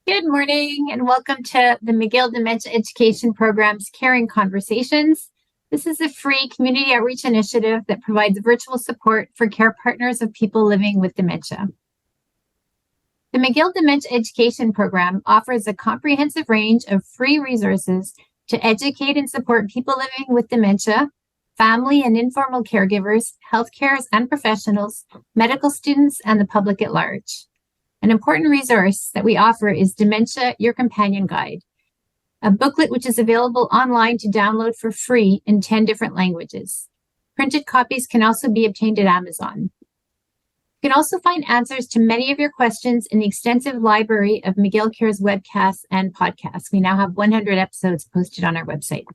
Good morning and welcome to the McGill Dementia Education Program's Caring Conversations. This is a free community outreach initiative that provides virtual support for care partners of people living with dementia. The McGill Dementia Education Program offers a comprehensive range of free resources to educate and support people living with dementia, family and informal caregivers, healthcare and professionals, medical students, and the public at large. An important resource that we offer is Dementia, Your Companion Guide, a booklet which is available online to download for free in 10 different languages. Printed copies can also be obtained at Amazon. You can also find answers to many of your questions in the extensive library of McGill Care's webcasts and podcasts. We now have 100 episodes posted on our website.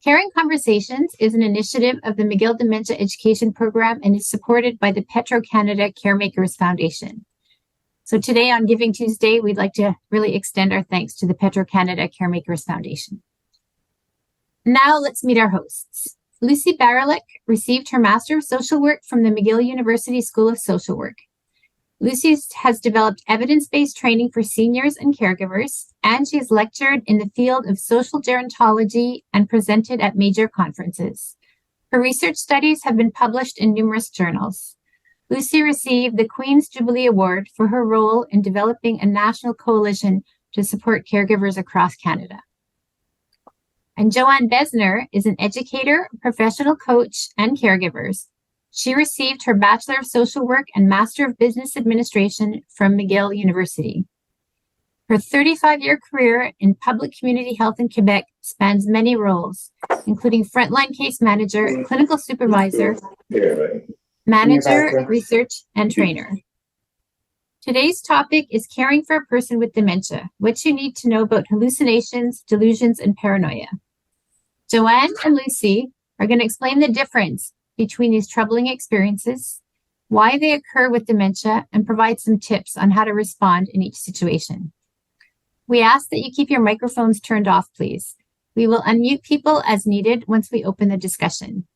Caring Conversations is an initiative of the McGill Dementia Education Program and is supported by the Petro-Canada Caremakers Foundation. So today on Giving Tuesday, we'd like to really extend our thanks to the Petro-Canada Caremakers Foundation. Now let's meet our hosts. Lucy Barylak received her Master of Social Work from the McGill University School of Social Work. Lucy has developed evidence-based training for seniors and caregivers, and she has lectured in the field of social gerontology and presented at major conferences. Her research studies have been published in numerous journals. Lucy received the Queen's Jubilee Award for her role in developing a national coalition to support caregivers across Canada. And Joanne Besner is an educator, professional coach, and caregivers. She received her Bachelor of Social Work and Master of Business Administration from McGill University. Her 35-year career in public community health in Quebec spans many roles, including frontline case manager, clinical supervisor, manager, research, and trainer. Today's topic is caring for a person with dementia, what you need to know about hallucinations, delusions, and paranoia. Joanne and Lucy are going to explain the difference between these troubling experiences, why they occur with dementia, and provide some tips on how to respond in each situation. We ask that you keep your microphones turned off, please. We will unmute people as needed once we open the discussion.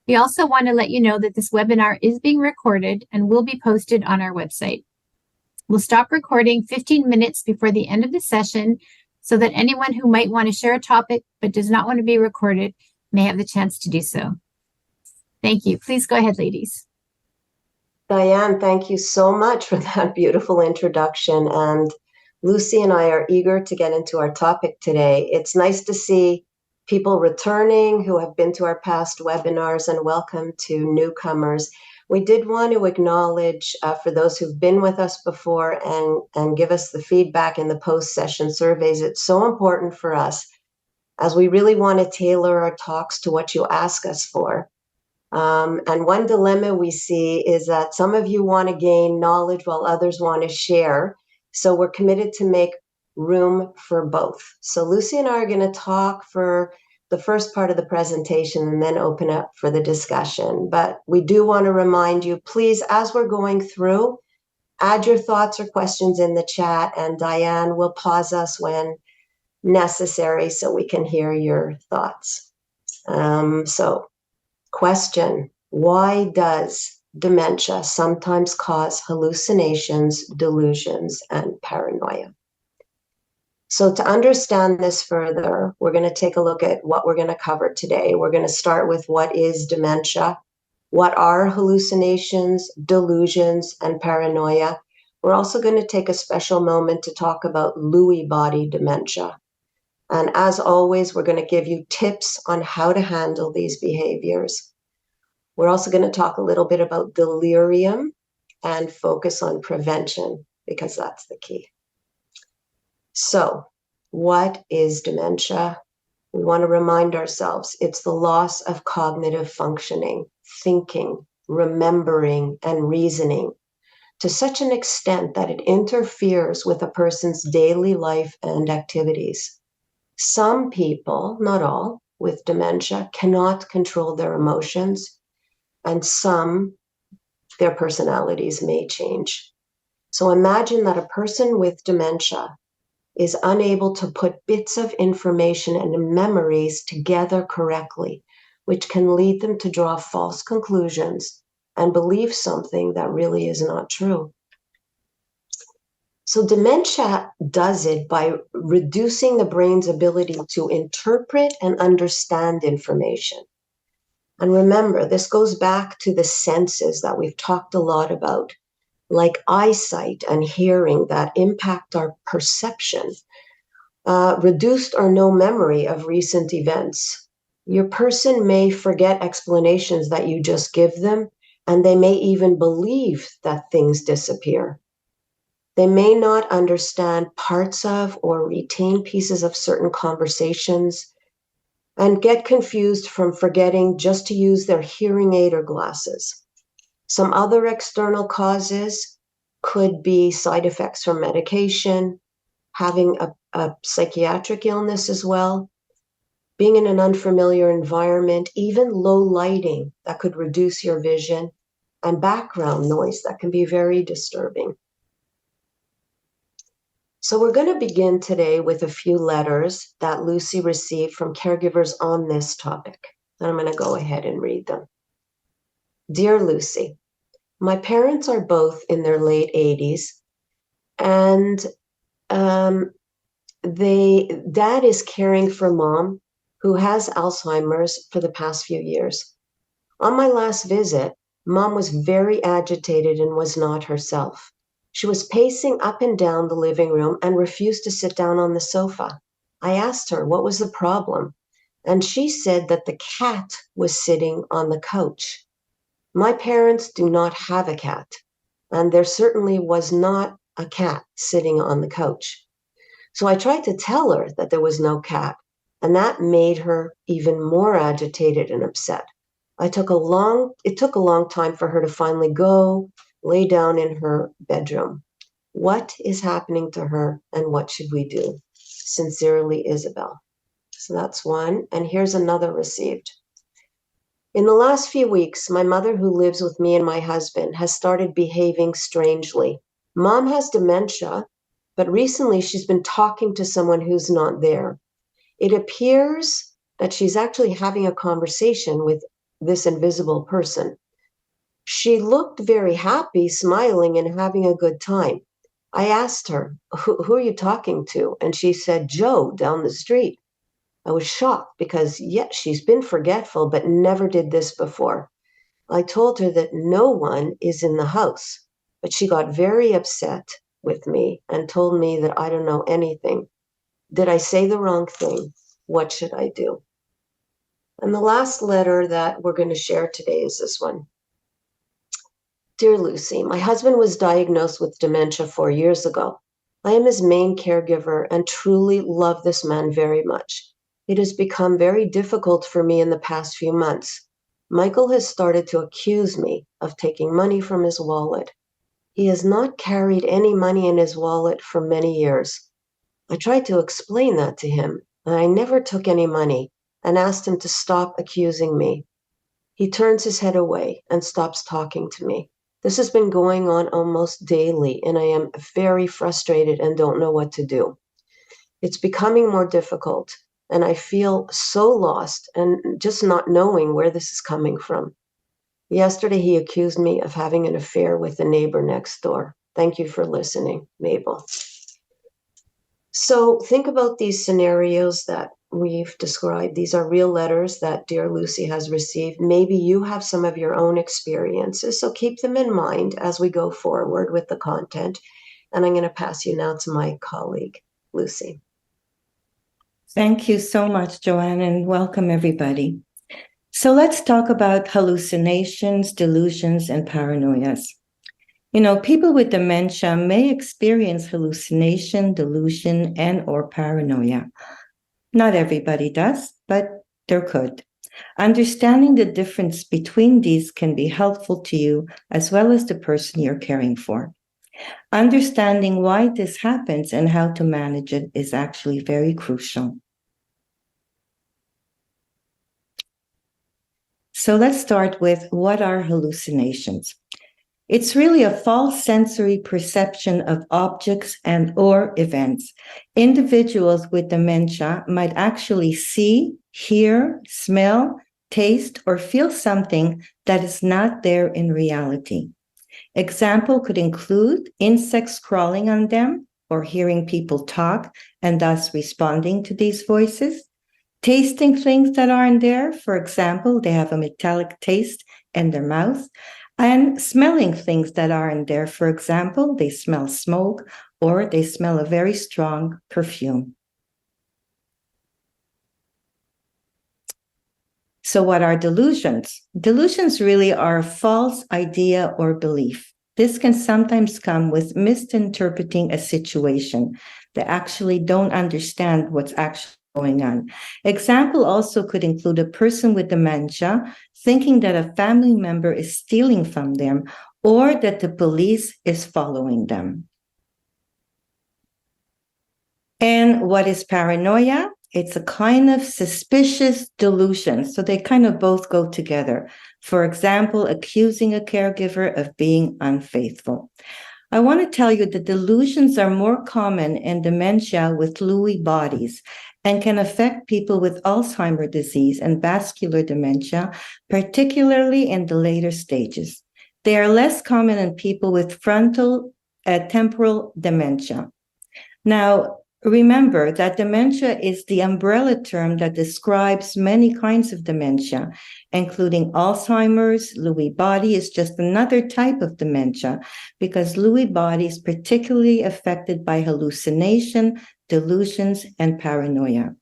We also want to let you know that this webinar is being recorded and will be posted on our website. We'll stop recording 15 minutes before the end of the session so that anyone who might want to share a topic but does not want to be recorded may have the chance to do so. Thank you. Please go ahead, ladies. Diane, thank you so much for that beautiful introduction. And Lucy and I are eager to get into our topic today. It's nice to see people returning who have been to our past webinars, and welcome to newcomers. We did want to acknowledge for those who've been with us before and give us the feedback in the post-session surveys. It's so important for us as we really want to tailor our talks to what you ask us for. And one dilemma we see is that some of you want to gain knowledge while others want to share. So we're committed to make room for both. So Lucy and I are going to talk for the first part of the presentation and then open up for the discussion. But we do want to remind you, please, as we're going through, add your thoughts or questions in the chat, and Diane will pause us when necessary so we can hear your thoughts. So, question: why does dementia sometimes cause hallucinations, delusions, and paranoia? So to understand this further, we're going to take a look at what we're going to cover today. We're going to start with what is dementia, what are hallucinations, delusions, and paranoia. We're also going to take a special moment to talk about Lewy body dementia. And as always, we're going to give you tips on how to handle these behaviors. We're also going to talk a little bit about delirium and focus on prevention, because that's the key. So, what is dementia? We want to remind ourselves it's the loss of cognitive functioning, thinking, remembering, and reasoning to such an extent that it interferes with a person's daily life and activities. Some people, not all, with dementia cannot control their emotions, and some, their personalities may change. So imagine that a person with dementia is unable to put bits of information and memories together correctly, which can lead them to draw false conclusions and believe something that really is not true. So dementia does it by reducing the brain's ability to interpret and understand information. And remember, this goes back to the senses that we've talked a lot about, like eyesight and hearing that impact our perception. Reduced or no memory of recent events. Your person may forget explanations that you just give them, and they may even believe that things disappear. They may not understand parts of or retain pieces of certain conversations and get confused from forgetting just to use their hearing aid or glasses. Some other external causes could be side effects from medication, having a psychiatric illness as well, being in an unfamiliar environment, even low lighting that could reduce your vision, and background noise that can be very disturbing. So we're going to begin today with a few letters that Lucy received from caregivers on this topic. And I'm going to go ahead and read them. Dear Lucy, my parents are both in their late 80s, and Dad is caring for Mom, who has Alzheimer's, for the past few years. On my last visit, Mom was very agitated and was not herself. She was pacing up and down the living room and refused to sit down on the sofa. I asked her what was the problem, and she said that the cat was sitting on the couch. My parents do not have a cat, and there certainly was not a cat sitting on the couch. So I tried to tell her that there was no cat, and that made her even more agitated and upset. It took a long time for her to finally go lay down in her bedroom. What is happening to her, and what should we do? Sincerely, Isabel. So that's one. And here's another received. In the last few weeks, my mother, who lives with me and my husband, has started behaving strangely. Mom has dementia, but recently she's been talking to someone who's not there. It appears that she's actually having a conversation with this invisible person. She looked very happy, smiling, and having a good time. I asked her, who are you talking to? And she said, Joe, down the street. I was shocked because, yes, she's been forgetful, but never did this before. I told her that no one is in the house, but she got very upset with me and told me that I don't know anything. Did I say the wrong thing? What should I do? And the last letter that we're going to share today is this one. Dear Lucy, my husband was diagnosed with dementia 4 years ago. I am his main caregiver and truly love this man very much. It has become very difficult for me in the past few months. Michael has started to accuse me of taking money from his wallet. He has not carried any money in his wallet for many years. I tried to explain that to him, and I never took any money and asked him to stop accusing me. He turns his head away and stops talking to me. This has been going on almost daily, and I am very frustrated and don't know what to do. It's becoming more difficult, and I feel so lost and just not knowing where this is coming from. Yesterday, he accused me of having an affair with the neighbor next door. Thank you for listening, Mabel. So think about these scenarios that we've described. These are real letters that dear Lucy has received. Maybe you have some of your own experiences, so keep them in mind as we go forward with the content. And I'm going to pass you now to my colleague, Lucy. Thank you so much, Joanne, and welcome everybody. So let's talk about hallucinations, delusions, and paranoias. You know, people with dementia may experience hallucination, delusion, and or paranoia. Not everybody does, but there could. Understanding the difference between these can be helpful to you as well as the person you're caring for. Understanding why this happens and how to manage it is actually very crucial. So let's start with what are hallucinations? It's really a false sensory perception of objects and or events. Individuals with dementia might actually see, hear, smell, taste, or feel something that is not there in reality. Example could include insects crawling on them or hearing people talk and thus responding to these voices. Tasting things that aren't there, for example, they have a metallic taste in their mouth. And smelling things that aren't there, for example, they smell smoke or they smell a very strong perfume. So what are delusions? Delusions really are a false idea or belief. This can sometimes come with misinterpreting a situation. They actually don't understand what's actually going on. Example also could include a person with dementia thinking that a family member is stealing from them or that the police is following them. And what is paranoia? It's a kind of suspicious delusion. So they kind of both go together. For example, accusing a caregiver of being unfaithful. I want to tell you that delusions are more common in dementia with Lewy bodies and can affect people with Alzheimer's disease and vascular dementia, particularly in the later stages. They are less common in people with frontal temporal dementia. Now, remember that dementia is the umbrella term that describes many kinds of dementia, including Alzheimer's. Lewy body is just another type of dementia because Lewy body is particularly affected by hallucination, delusions, and paranoia.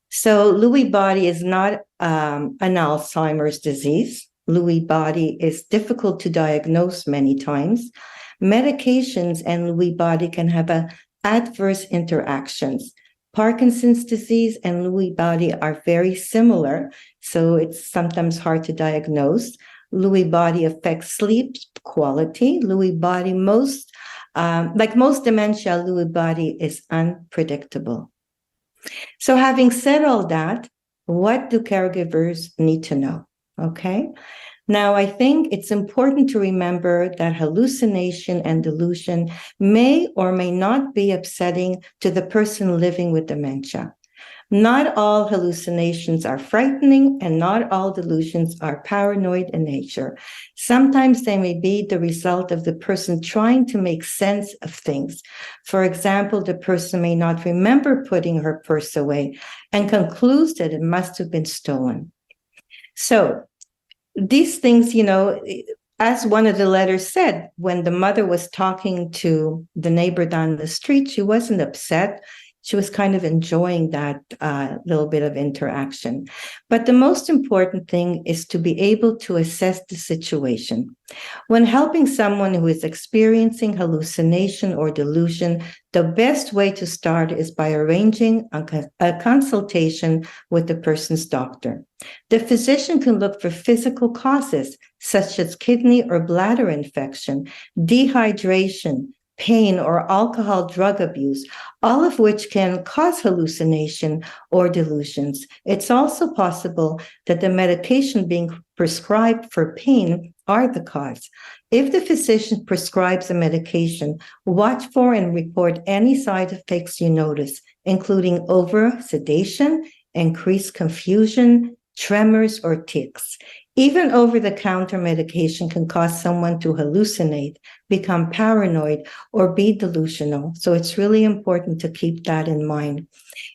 So Lewy body is not an Alzheimer's disease. Lewy body is difficult to diagnose many times. Medications and Lewy body can have adverse interactions. Parkinson's disease and Lewy body are very similar, so it's sometimes hard to diagnose. Lewy body affects sleep quality. Lewy body like most dementia, Lewy body is unpredictable. So having said all that, what do caregivers need to know? Okay. Now, I think it's important to remember that hallucination and delusion may or may not be upsetting to the person living with dementia. Not all hallucinations are frightening, and not all delusions are paranoid in nature. Sometimes they may be the result of the person trying to make sense of things. For example, the person may not remember putting her purse away and concludes that it must have been stolen. So, these things, as one of the letters said, when the mother was talking to the neighbor down the street, she wasn't upset. She was kind of enjoying that little bit of interaction. But the most important thing is to be able to assess the situation. When helping someone who is experiencing hallucination or delusion, the best way to start is by arranging a consultation with the person's doctor. The physician can look for physical causes, such as kidney or bladder infection, dehydration, pain, or alcohol drug abuse, all of which can cause hallucination or delusions. It's also possible that the medication being prescribed for pain are the cause. If the physician prescribes a medication, watch for and report any side effects you notice, including over-sedation, increased confusion, tremors, or tics. Even over-the-counter medication can cause someone to hallucinate, become paranoid, or be delusional. So it's really important to keep that in mind.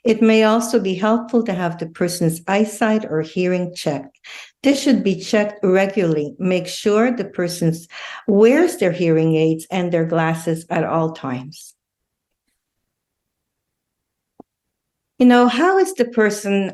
It may also be helpful to have the person's eyesight or hearing checked. This should be checked regularly. Make sure the person wears their hearing aids and their glasses at all times. How is the person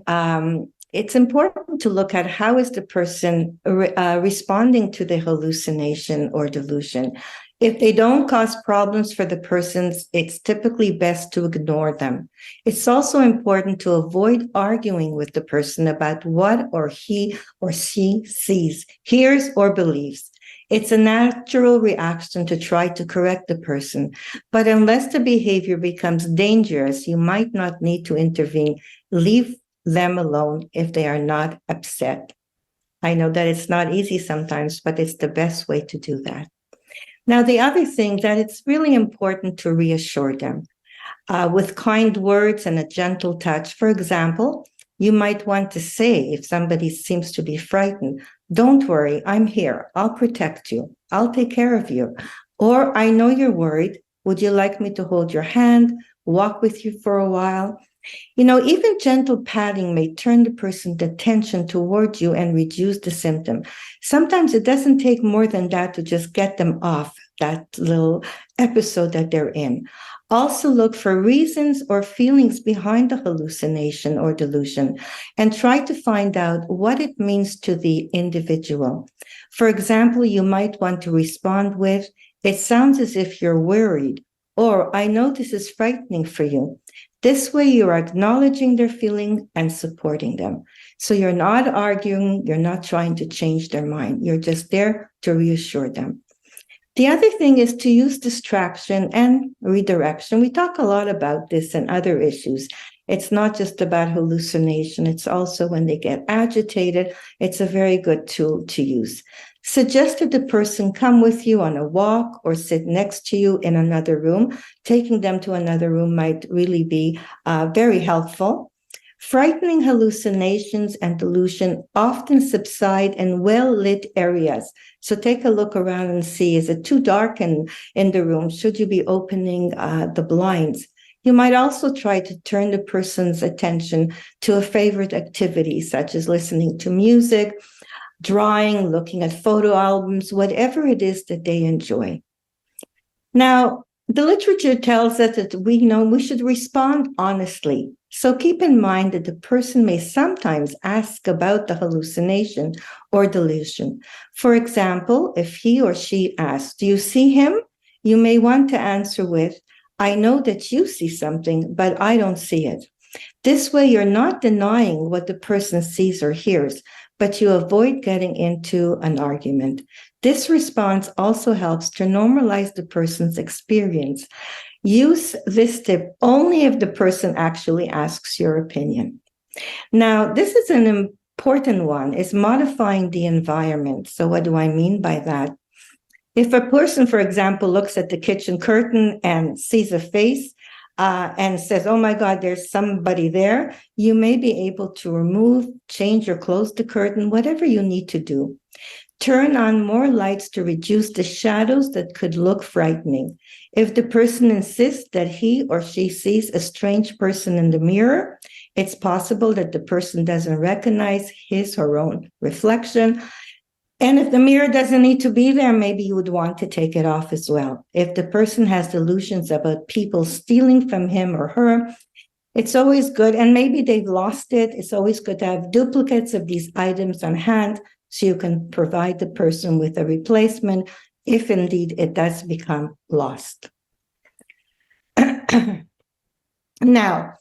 it's important to look at how is the person responding to the hallucination or delusion. If they don't cause problems for the persons, it's typically best to ignore them. It's also important to avoid arguing with the person about what or he or she sees, hears, or believes. It's a natural reaction to try to correct the person, but unless the behavior becomes dangerous, you might not need to intervene. Leave them alone if they are not upset. I know that it's not easy sometimes, but it's the best way to do that. Now, the other thing that it's really important to reassure them with kind words and a gentle touch. For example, you might want to say, if somebody seems to be frightened, "Don't worry, I'm here. I'll protect you. I'll take care of you. Or I know you're worried. Would you like me to hold your hand, walk with you for a while? Even gentle patting may turn the person's attention toward you and reduce the symptom. Sometimes it doesn't take more than that to just get them off that little episode that they're in. Also look for reasons or feelings behind the hallucination or delusion and try to find out what it means to the individual. For example, you might want to respond with, "It sounds as if you're worried," or "I know this is frightening for you." This way, you're acknowledging their feeling and supporting them. So you're not arguing, you're not trying to change their mind. You're just there to reassure them. The other thing is to use distraction and redirection. We talk a lot about this and other issues. It's not just about hallucination. It's also when they get agitated, it's a very good tool to use. Suggest that the person come with you on a walk or sit next to you in another room. Taking them to another room might really be very helpful. Frightening hallucinations and delusion often subside in well-lit areas. So take a look around and see, is it too dark in the room? Should you be opening the blinds? You might also try to turn the person's attention to a favorite activity, such as listening to music, drawing, looking at photo albums, whatever it is that they enjoy. Now, the literature tells us that we should respond honestly. So keep in mind that the person may sometimes ask about the hallucination or delusion. For example, if he or she asks, "Do you see him?" You may want to answer with, "I know that you see something, but I don't see it." This way, you're not denying what the person sees or hears, but you avoid getting into an argument. This response also helps to normalize the person's experience. Use this tip only if the person actually asks your opinion. Now, this is an important one, is modifying the environment. So what do I mean by that? If a person, for example, looks at the kitchen curtain and sees a face, and says, "Oh my God, there's somebody there," you may be able to remove, change, or close the curtain, whatever you need to do. Turn on more lights to reduce the shadows that could look frightening. If the person insists that he or she sees a strange person in the mirror, it's possible that the person doesn't recognize his or her own reflection. And if the mirror doesn't need to be there, maybe you would want to take it off as well. If the person has delusions about people stealing from him or her, it's always good, and maybe they've lost it, it's always good to have duplicates of these items on hand so you can provide the person with a replacement if indeed it does become lost. Now,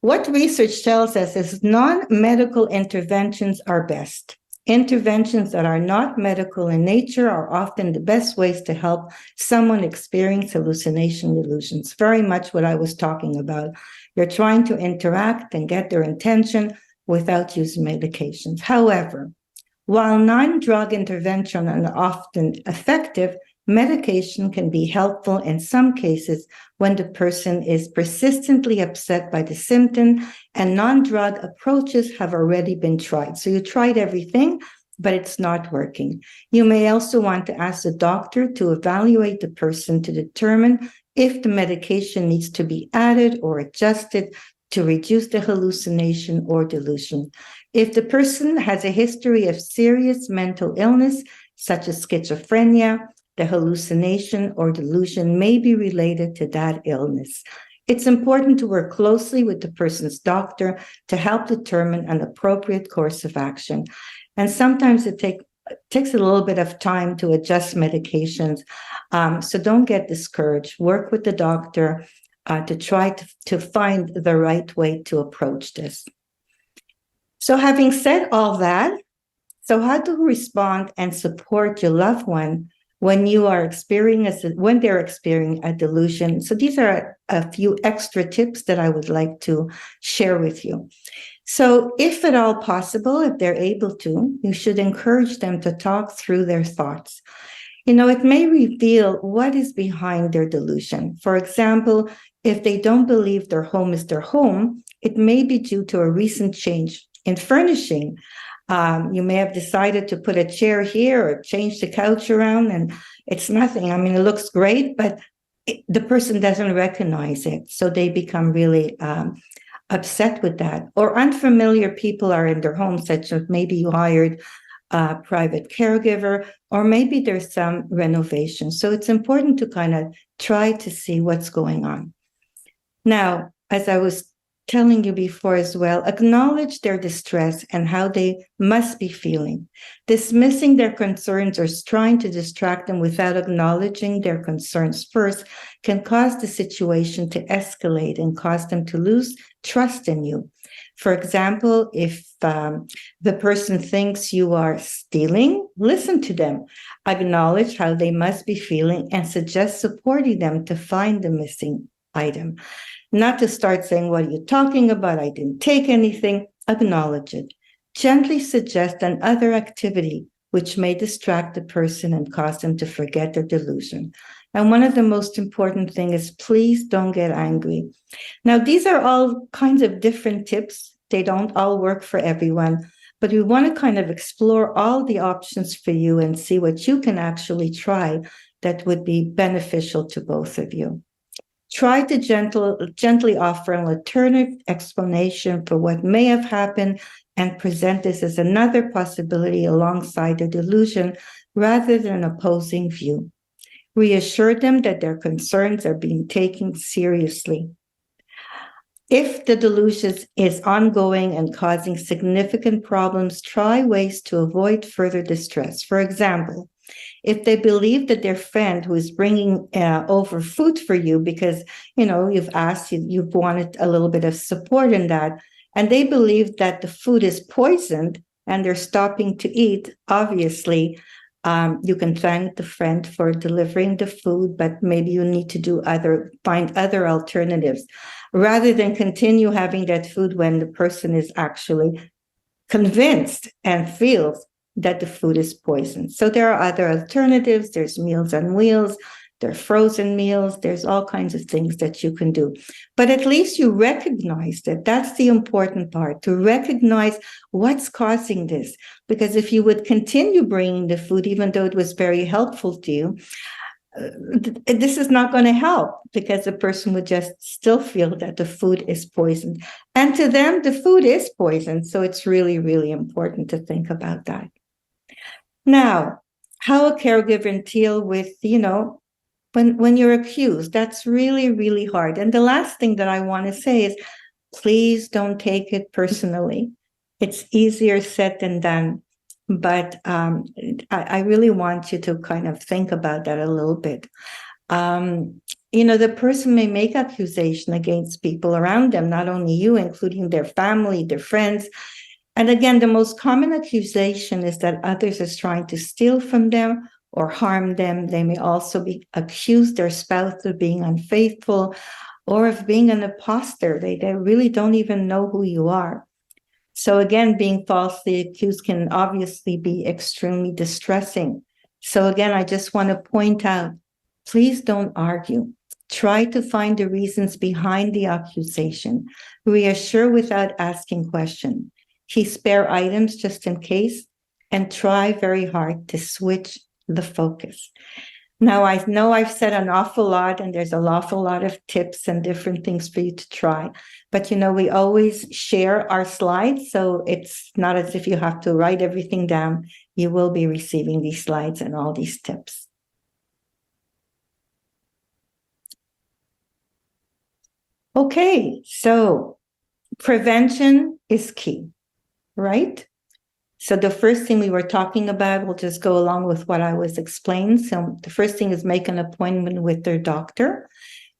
what research tells us is non-medical interventions are best. Interventions that are not medical in nature are often the best ways to help someone experience hallucination delusions. Very much what I was talking about. You're trying to interact and get their attention without using medications. However, while non-drug intervention are often effective, medication can be helpful in some cases when the person is persistently upset by the symptom and non-drug approaches have already been tried. So you tried everything, but it's not working. You may also want to ask the doctor to evaluate the person to determine if the medication needs to be added or adjusted to reduce the hallucination or delusion. If the person has a history of serious mental illness, such as schizophrenia, the hallucination or delusion may be related to that illness. It's important to work closely with the person's doctor to help determine an appropriate course of action. And sometimes it takes a little bit of time to adjust medications. So don't get discouraged. Work with the doctor to try to find the right way to approach this. So having said all that, so how to respond and support your loved one when they're experiencing a delusion. So these are a few extra tips that I would like to share with you. So if at all possible, if they're able to, you should encourage them to talk through their thoughts. It may reveal what is behind their delusion. For example, if they don't believe their home is their home, it may be due to a recent change in furnishing, You may have decided to put a chair here or change the couch around, and it's nothing. I mean, it looks great, but the person doesn't recognize it. So they become really upset with that. Or unfamiliar people are in their home, such as maybe you hired a private caregiver, or maybe there's some renovation. So it's important to kind of try to see what's going on. Now, as I was telling you before as well, acknowledge their distress and how they must be feeling. Dismissing their concerns or trying to distract them without acknowledging their concerns first can cause the situation to escalate and cause them to lose trust in you. For example, if the person thinks you are stealing, listen to them, acknowledge how they must be feeling, and suggest supporting them to find the missing item. Not to start saying, what are you talking about? I didn't take anything. Acknowledge it. Gently suggest another activity which may distract the person and cause them to forget their delusion. And one of the most important things is please don't get angry. Now, these are all kinds of different tips. They don't all work for everyone, but we want to kind of explore all the options for you and see what you can actually try that would be beneficial to both of you. Try to gently offer an alternative explanation for what may have happened and present this as another possibility alongside the delusion rather than an opposing view. Reassure them that their concerns are being taken seriously. If the delusion is ongoing and causing significant problems, try ways to avoid further distress. For example, if they believe that their friend who is bringing over food for you because, you've asked, you've wanted a little bit of support in that, and they believe that the food is poisoned and they're stopping to eat, obviously, you can thank the friend for delivering the food, but maybe you need to find other alternatives rather than continue having that food when the person is actually convinced and feels that the food is poisoned. So there are other alternatives. There's Meals on Wheels, there are frozen meals, there's all kinds of things that you can do. But at least you recognize that. That's the important part, to recognize what's causing this. Because if you would continue bringing the food, even though it was very helpful to you, this is not going to help because the person would just still feel that the food is poisoned. And to them, the food is poisoned. So it's really, really important to think about that. Now, how a caregiver deal with, when you're accused, that's really, really hard. And the last thing that I want to say is, please don't take it personally. It's easier said than done. But I really want you to kind of think about that a little bit. The person may make accusation against people around them, not only you, including their family, their friends. And again, the most common accusation is that others is trying to steal from them or harm them. They may also be accused their spouse of being unfaithful or of being an imposter. They really don't even know who you are. So again, being falsely accused can obviously be extremely distressing. So again, I just want to point out, please don't argue. Try to find the reasons behind the accusation. Reassure without asking questions. Keep spare items just in case, and try very hard to switch the focus. Now, I know I've said an awful lot, and there's an awful lot of tips and different things for you to try. But, we always share our slides, so it's not as if you have to write everything down. You will be receiving these slides and all these tips. Okay, so prevention is key, right? So the first thing we were talking about, we'll just go along with what I was explaining. So the first thing is make an appointment with their doctor,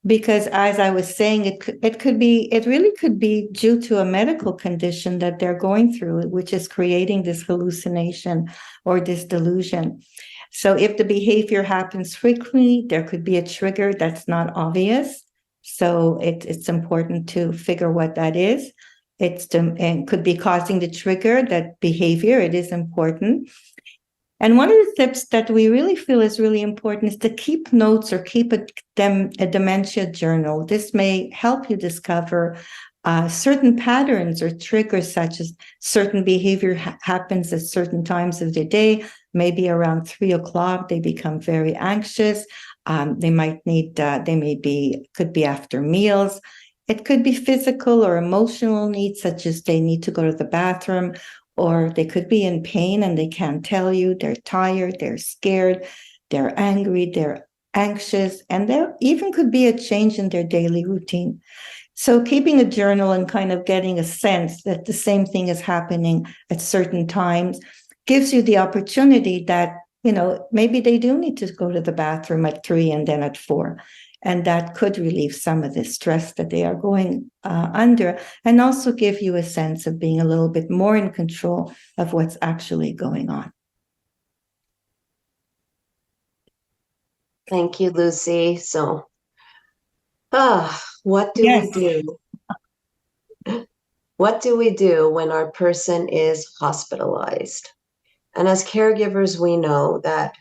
because as I was saying, it really could be due to a medical condition that they're going through, which is creating this hallucination or this delusion. So if the behavior happens frequently, there could be a trigger that's not obvious. So it's important to figure what that is. And could be causing the trigger, that behavior. It is important. And one of the tips that we really feel is really important is to keep notes or keep a dementia journal. This may help you discover Certain patterns or triggers, such as certain behavior happens at certain times of the day. Maybe around 3 o'clock, they become very anxious. They might need, could be after meals. It could be physical or emotional needs, such as they need to go to the bathroom, or they could be in pain and they can't tell you. They're tired, they're scared, they're angry, they're anxious, and there even could be a change in their daily routine. So keeping a journal and kind of getting a sense that the same thing is happening at certain times gives you the opportunity that, maybe they do need to go to the bathroom at 3 and then at 4. And that could relieve some of the stress that they are going under, and also give you a sense of being a little bit more in control of what's actually going on. Thank you, Lucy. So, what do Yes. we do? What do we do when our person is hospitalized? And as caregivers, we know that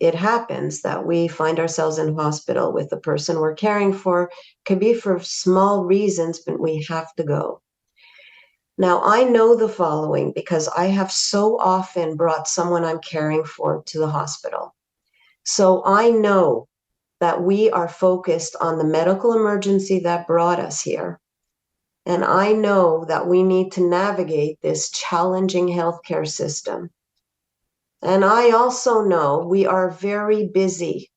it happens that we find ourselves in hospital with the person we're caring for. Could be for small reasons, but we have to go. Now, I know the following because I have so often brought someone I'm caring for to the hospital. So I know that we are focused on the medical emergency that brought us here. And I know that we need to navigate this challenging healthcare system. And I also know we are very busy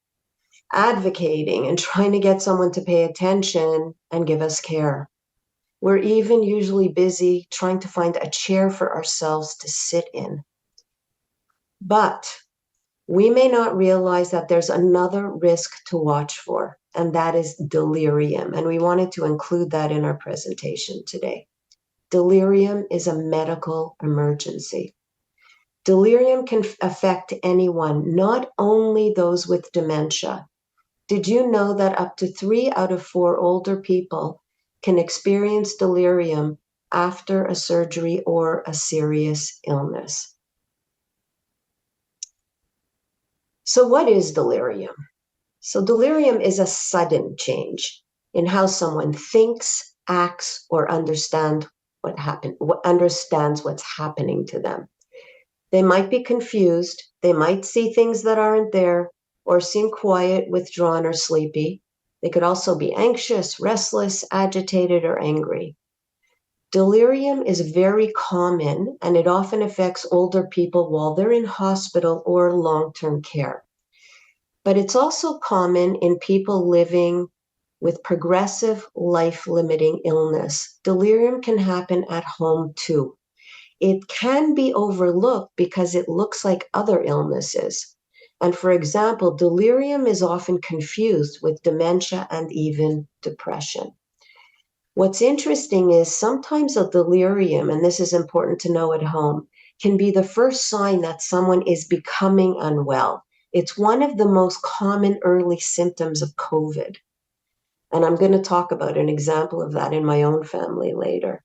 advocating and trying to get someone to pay attention and give us care. We're even usually busy trying to find a chair for ourselves to sit in. But we may not realize that there's another risk to watch for, and that is delirium. And we wanted to include that in our presentation today. Delirium is a medical emergency. Delirium can affect anyone, not only those with dementia. Did you know that up to 3 out of 4 older people can experience delirium after a surgery or a serious illness? So what is delirium? So delirium is a sudden change in how someone thinks, acts, or understands what's happening to them. They might be confused, they might see things that aren't there, or seem quiet, withdrawn, or sleepy. They could also be anxious, restless, agitated, or angry. Delirium is very common, and it often affects older people while they're in hospital or long-term care. But it's also common in people living with progressive life-limiting illness. Delirium can happen at home too. It can be overlooked because it looks like other illnesses. And for example, delirium is often confused with dementia and even depression. What's interesting is sometimes a delirium, and this is important to know at home, can be the first sign that someone is becoming unwell. It's one of the most common early symptoms of COVID. And I'm going to talk about an example of that in my own family later.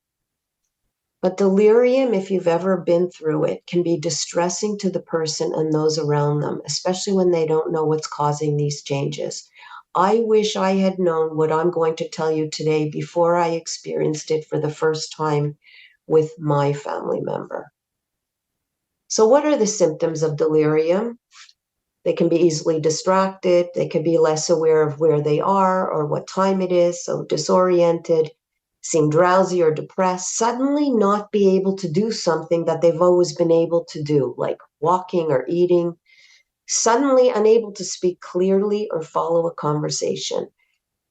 But delirium, if you've ever been through it, can be distressing to the person and those around them, especially when they don't know what's causing these changes. I wish I had known what I'm going to tell you today before I experienced it for the first time with my family member. So what are the symptoms of delirium? They can be easily distracted. They can be less aware of where they are or what time it is, so disoriented, seem drowsy or depressed, suddenly not be able to do something that they've always been able to do, like walking or eating, suddenly unable to speak clearly or follow a conversation,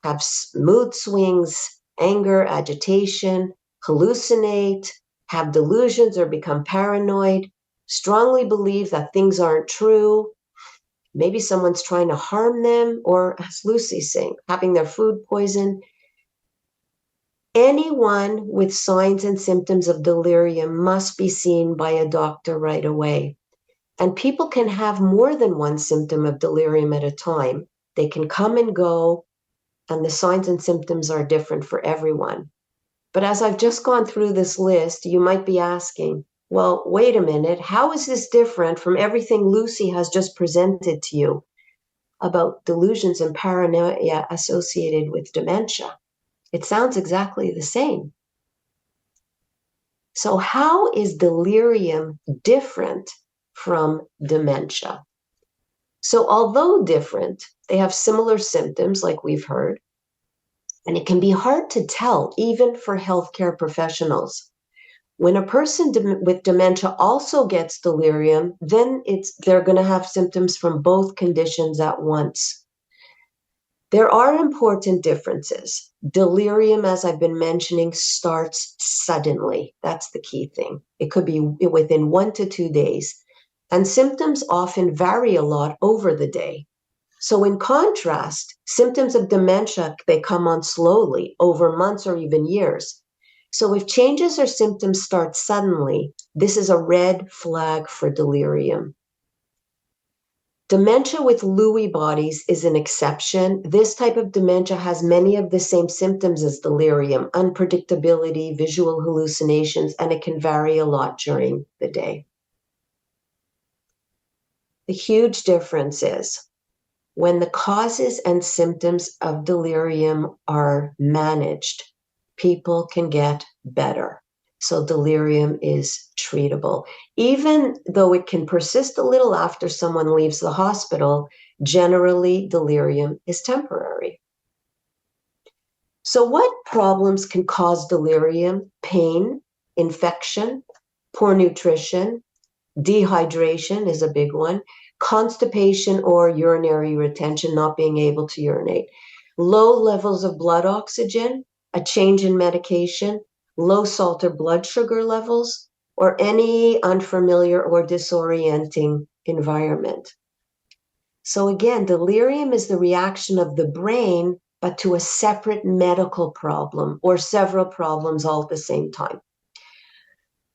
have mood swings, anger, agitation, hallucinate, have delusions or become paranoid, strongly believe that things aren't true. Maybe someone's trying to harm them, or as Lucy's saying, having their food poisoned. Anyone with signs and symptoms of delirium must be seen by a doctor right away. And people can have more than one symptom of delirium at a time. They can come and go, and the signs and symptoms are different for everyone. But as I've just gone through this list, you might be asking, well, wait a minute, how is this different from everything Lucy has just presented to you about delusions and paranoia associated with dementia? It sounds exactly the same. So how is delirium different from dementia? So although different, they have similar symptoms like we've heard, and it can be hard to tell even for healthcare professionals. When a person with dementia also gets delirium, then they're going to have symptoms from both conditions at once. There are important differences. Delirium, as I've been mentioning, starts suddenly. That's the key thing. It could be within 1 to 2 days. And symptoms often vary a lot over the day. So in contrast, symptoms of dementia, they come on slowly over months or even years. So if changes or symptoms start suddenly, this is a red flag for delirium. Dementia with Lewy bodies is an exception. This type of dementia has many of the same symptoms as delirium: unpredictability, visual hallucinations, and it can vary a lot during the day. The huge difference is when the causes and symptoms of delirium are managed, people can get better. So delirium is treatable. Even though it can persist a little after someone leaves the hospital, generally delirium is temporary. So what problems can cause delirium? Pain, infection, poor nutrition, dehydration is a big one, constipation or urinary retention, not being able to urinate, low levels of blood oxygen, a change in medication, low salt or blood sugar levels, or any unfamiliar or disorienting environment. So again, delirium is the reaction of the brain, but to a separate medical problem or several problems all at the same time.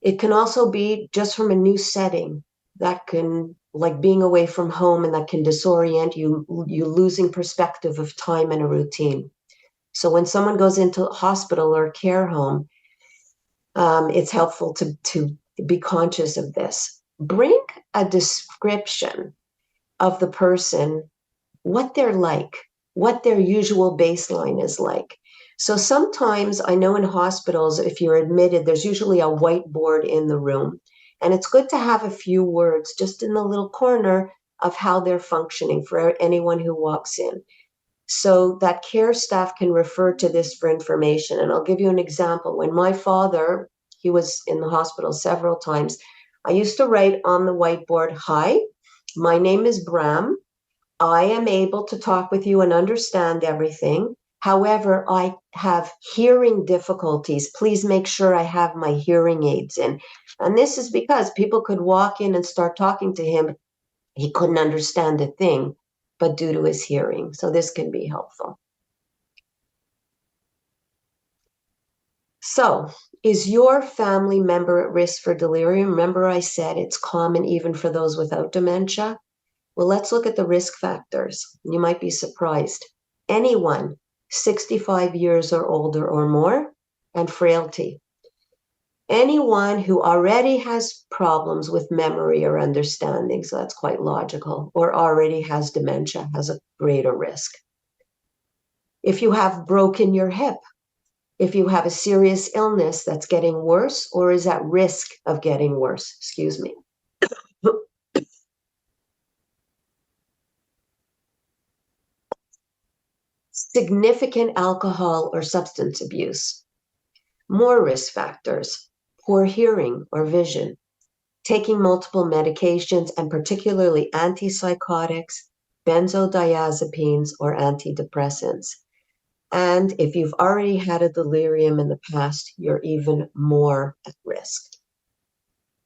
It can also be just from a new setting that can, like being away from home, and that can disorient you, you losing perspective of time and a routine. So when someone goes into a hospital or a care home, it's helpful to be conscious of this. Bring a description of the person, what they're like, what their usual baseline is like. So sometimes I know in hospitals, if you're admitted, there's usually a whiteboard in the room. And it's good to have a few words just in the little corner of how they're functioning for anyone who walks in, so that care staff can refer to this for information. And I'll give you an example. When my father, he was in the hospital several times, I used to write on the whiteboard, "Hi, my name is Bram. I am able to talk with you and understand everything. However, I have hearing difficulties. Please make sure I have my hearing aids in." And this is because people could walk in and start talking to him. He couldn't understand a thing, but due to his hearing. So this can be helpful. So, is your family member at risk for delirium? Remember I said it's common even for those without dementia? Well, let's look at the risk factors. You might be surprised. Anyone 65 years or older or more, and frailty. Anyone who already has problems with memory or understanding, so that's quite logical, or already has dementia, has a greater risk. If you have broken your hip, if you have a serious illness that's getting worse or is at risk of getting worse, excuse me. Significant alcohol or substance abuse. More risk factors: poor hearing or vision, taking multiple medications, and particularly antipsychotics, benzodiazepines, or antidepressants. And if you've already had a delirium in the past, you're even more at risk.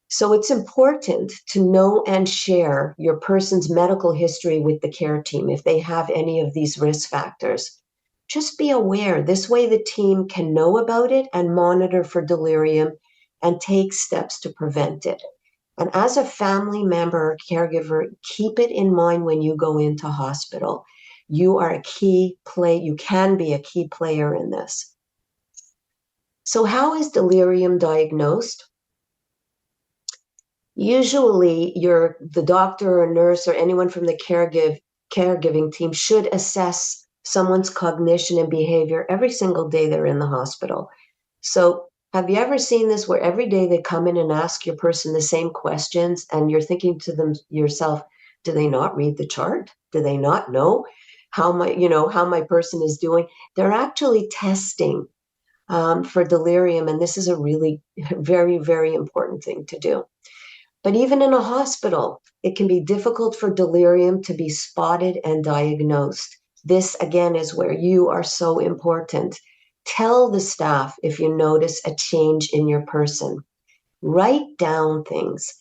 So it's important to know and share your person's medical history with the care team if they have any of these risk factors. Just be aware. This way the team can know about it and monitor for delirium and take steps to prevent it. And as a family member or caregiver, keep it in mind when you go into hospital. You are a key player. You can be a key player in this. So how is delirium diagnosed? Usually the doctor or nurse or anyone from the caregiving team should assess someone's cognition and behavior every single day they're in the hospital. So Have you ever seen this where every day they come in and ask your person the same questions and you're thinking to them yourself, do they not read the chart? Do they not know how my person is doing? They're actually testing for delirium, and this is a really very, very important thing to do. But even in a hospital, it can be difficult for delirium to be spotted and diagnosed. This, again, is where you are so important. Tell the staff if you notice a change in your person. Write down things.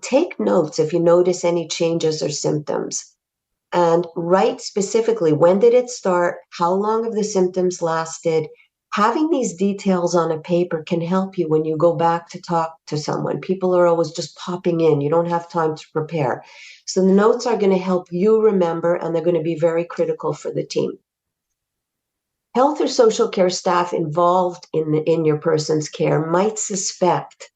Take notes if you notice any changes or symptoms. And write specifically, when did it start? How long have the symptoms lasted? Having these details on a paper can help you when you go back to talk to someone. People are always just popping in. You don't have time to prepare. So the notes are going to help you remember, and they're going to be very critical for the team. Health or social care staff involved in your person's care might suspect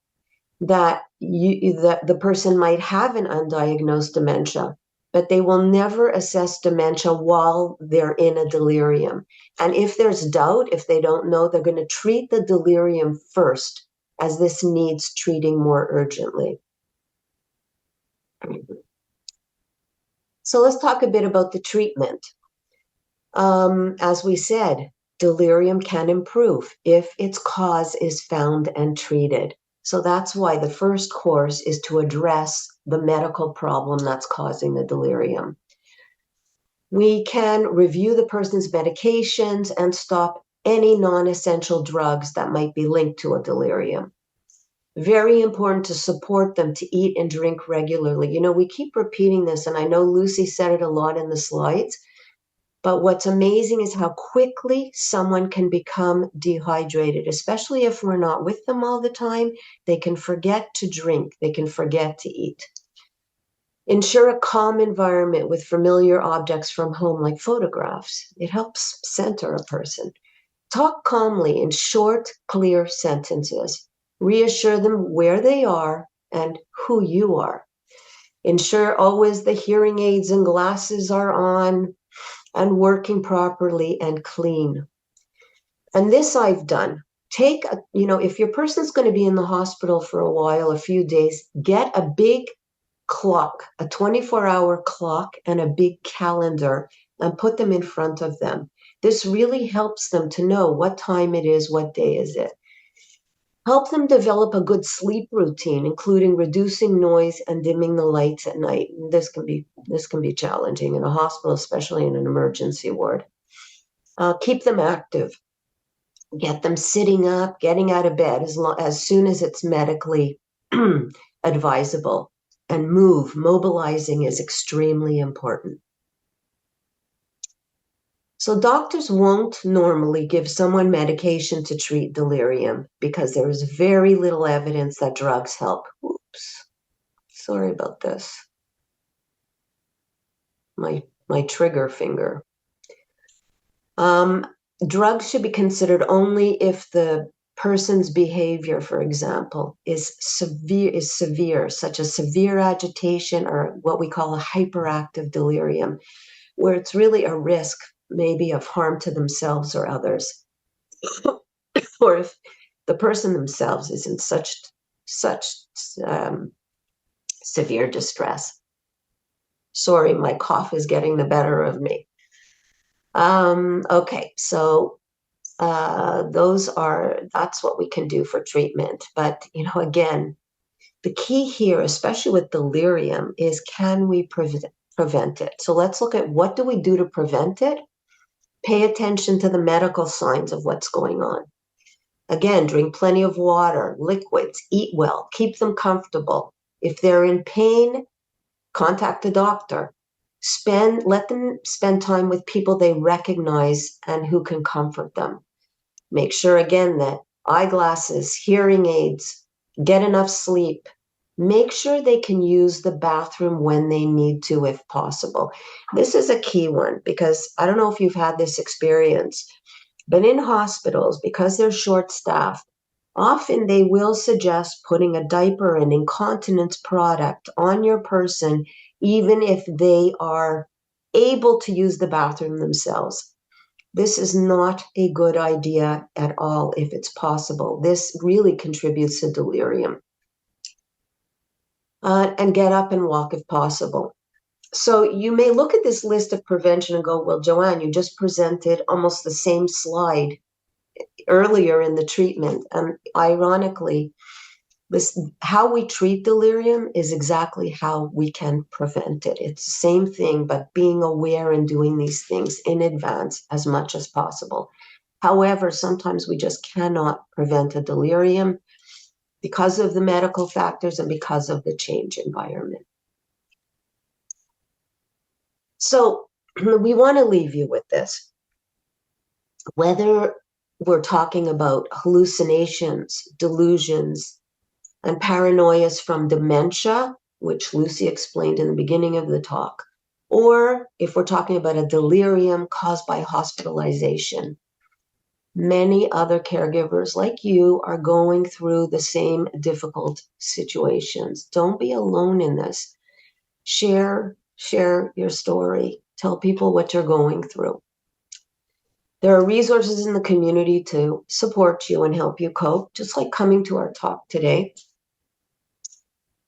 that the person might have an undiagnosed dementia, but they will never assess dementia while they're in a delirium. And if there's doubt, if they don't know, they're going to treat the delirium first, as this needs treating more urgently. So let's talk a bit about the treatment. As we said, delirium can improve if its cause is found and treated. So that's why the first course is to address the medical problem that's causing the delirium. We can review the person's medications and stop any non-essential drugs that might be linked to a delirium. Very important to support them to eat and drink regularly. You know, we keep repeating this, and I know Lucy said it a lot in the slides, but what's amazing is how quickly someone can become dehydrated, especially if we're not with them all the time. They can forget to drink. They can forget to eat. Ensure a calm environment with familiar objects from home, like photographs. It helps center a person. Talk calmly in short, clear sentences. Reassure them where they are and who you are. Ensure always the hearing aids and glasses are on and working properly and clean. And this I've done. If your person's going to be in the hospital for a while, a few days, get a big clock, a 24-hour clock, and a big calendar, and put them in front of them. This really helps them to know what time it is, what day is it. Help them develop a good sleep routine, including reducing noise and dimming the lights at night. This can be challenging in a hospital, especially in an emergency ward. Keep them active. Get them sitting up, getting out of bed as soon as it's medically advisable. And mobilizing is extremely important. So doctors won't normally give someone medication to treat delirium because there is very little evidence that drugs help. Oops, sorry about this. My trigger finger. Drugs should be considered only if the person's behavior, for example, is severe, such as severe agitation or what we call a hyperactive delirium, where it's really a risk maybe of harm to themselves or others, or if the person themselves is in such severe distress. Sorry, my cough is getting the better of me. Okay, so that's what we can do for treatment. But, again, the key here, especially with delirium, is can we prevent it? So let's look at what do we do to prevent it? Pay attention to the medical signs of what's going on. Again, drink plenty of water, liquids, eat well, keep them comfortable. If they're in pain, contact a doctor. Let them spend time with people they recognize and who can comfort them. Make sure, again, that eyeglasses, hearing aids, get enough sleep. Make sure they can use the bathroom when they need to, if possible. This is a key one because I don't know if you've had this experience, but in hospitals, because they're short-staffed, often they will suggest putting a diaper and incontinence product on your person, even if they are able to use the bathroom themselves. This is not a good idea at all if it's possible. This really contributes to delirium. And get up and walk if possible. So you may look at this list of prevention and go, well, Joanne, you just presented almost the same slide earlier in the treatment. And ironically, how we treat delirium is exactly how we can prevent it. It's the same thing, but being aware and doing these things in advance as much as possible. However, sometimes we just cannot prevent a delirium because of the medical factors and because of the change environment. So we want to leave you with this. Whether we're talking about hallucinations, delusions, and paranoias from dementia, which Lucy explained in the beginning of the talk, or if we're talking about a delirium caused by hospitalization, many other caregivers like you are going through the same difficult situations. Don't be alone in this. Share your story. Tell people what you're going through. There are resources in the community to support you and help you cope, just like coming to our talk today.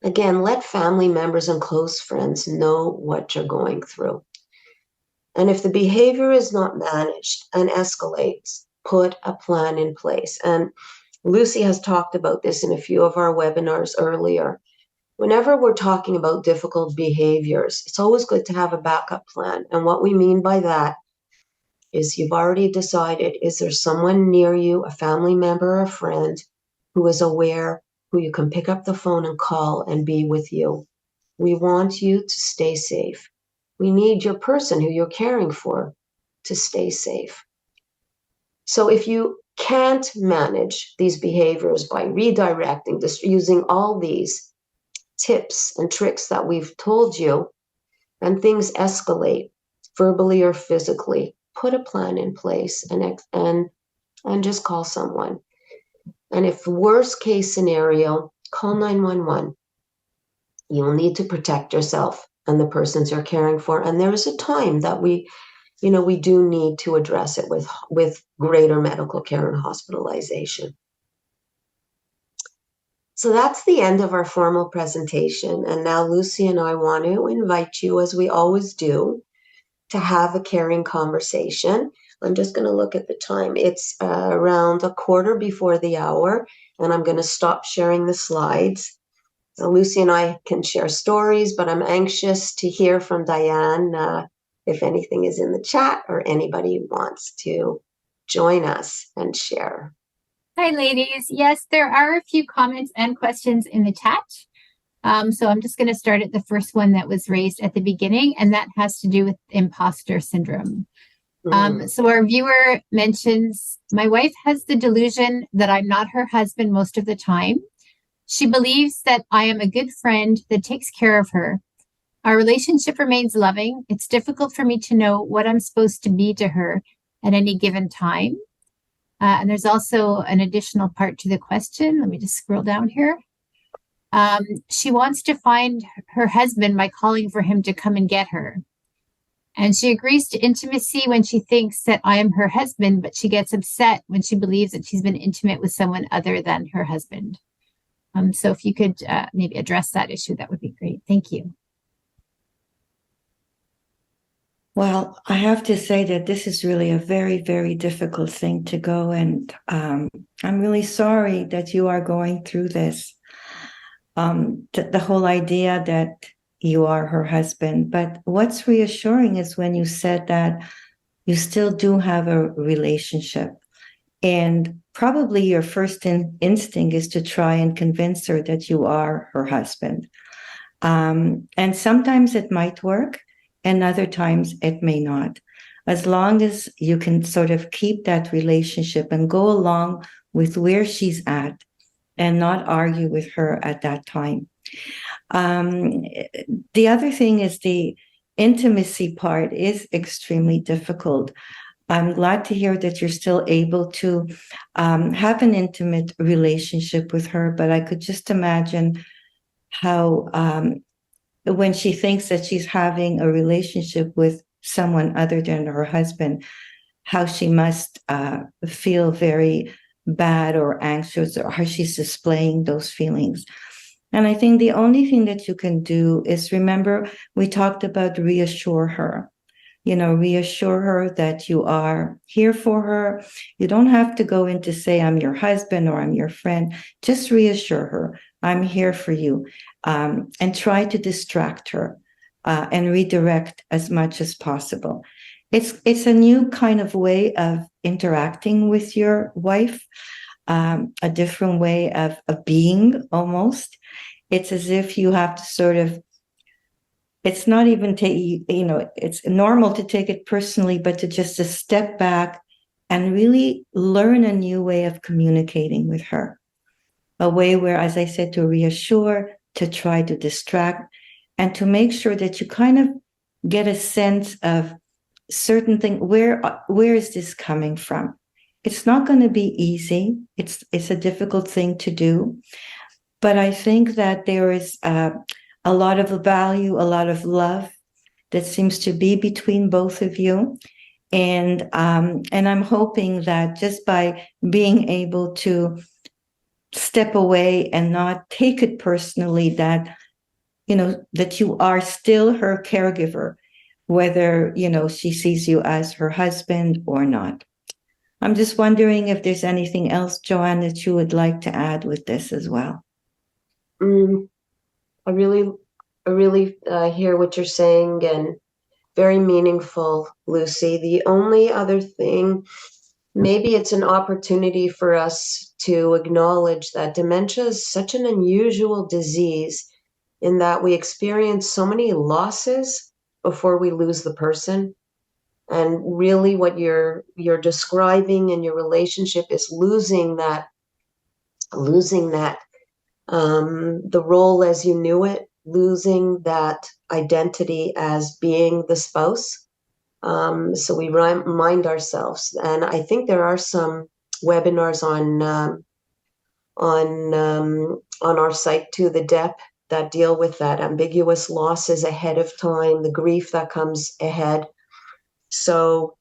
Again, let family members and close friends know what you're going through. And if the behavior is not managed and escalates, put a plan in place. And Lucy has talked about this in a few of our webinars earlier. Whenever we're talking about difficult behaviors, it's always good to have a backup plan. And what we mean by that is you've already decided, is there someone near you, a family member or a friend, who is aware, who you can pick up the phone and call and be with you? We want you to stay safe. We need your person who you're caring for to stay safe. So if you can't manage these behaviors by redirecting, just using all these tips and tricks that we've told you, and things escalate verbally or physically, put a plan in place and just call someone. And if worst case scenario, call 911. You'll need to protect yourself and the persons you're caring for. And there is a time that we do need to address it with greater medical care and hospitalization. So that's the end of our formal presentation. And now Lucy and I want to invite you, as we always do, to have a caring conversation. I'm just going to look at the time. It's around a quarter before the hour, and I'm going to stop sharing the slides. So Lucy and I can share stories, but I'm anxious to hear from Diane if anything is in the chat or anybody wants to join us and share. Hi, ladies. Yes, there are a few comments and questions in the chat. So I'm just going to start at the first one that was raised at the beginning, and that has to do with imposter syndrome. So our viewer mentions, my wife has the delusion that I'm not her husband most of the time. She believes that I am a good friend that takes care of her. Our relationship remains loving. It's difficult for me to know what I'm supposed to be to her at any given time. And there's also an additional part to the question. Let me just scroll down here. She wants to find her husband by calling for him to come and get her. And she agrees to intimacy when she thinks that I am her husband, but she gets upset when she believes that she's been intimate with someone other than her husband. So if you could maybe address that issue, that would be great. Thank you. Well, I have to say that this is really a very, very difficult thing to go, and I'm really sorry that you are going through this. The whole idea that you are her husband. But what's reassuring is when you said that you still do have a relationship, and probably your first instinct is to try and convince her that you are her husband. And sometimes it might work, and other times it may not. As long as you can sort of keep that relationship and go along with where she's at and not argue with her at that time. The other thing is the intimacy part is extremely difficult. I'm glad to hear that you're still able to have an intimate relationship with her, but I could just imagine how when she thinks that she's having a relationship with someone other than her husband, how she must feel very bad or anxious, or how she's displaying those feelings. And I think the only thing that you can do is remember, we talked about reassure her. Reassure her that you are here for her. You don't have to go in to say, I'm your husband or I'm your friend. Just reassure her, I'm here for you. And try to distract her and redirect as much as possible. It's a new kind of way of interacting with your wife, a different way of being almost. It's as if you have to sort of, it's not even it's normal to take it personally, but to just step back and really learn a new way of communicating with her. A way where, as I said, to reassure, to try to distract, and to make sure that you kind of get a sense of certain thing. Where is this coming from? It's not going to be easy. It's a difficult thing to do. But I think that there is a lot of value, a lot of love that seems to be between both of you. And I'm hoping that just by being able to step away and not take it personally, that you are still her caregiver, whether she sees you as her husband or not. I'm just wondering if there's anything else, Joanne, that you would like to add with this as well. I really hear what you're saying, and very meaningful, Lucy. The only other thing, maybe it's an opportunity for us to acknowledge that dementia is such an unusual disease in that we experience so many losses before we lose the person. And really what you're describing in your relationship is losing that the role as you knew it, losing that identity as being the spouse. So we remind ourselves, and I think there are some webinars on our site too, the DEP, that deal with that ambiguous losses ahead of time, the grief that comes ahead. So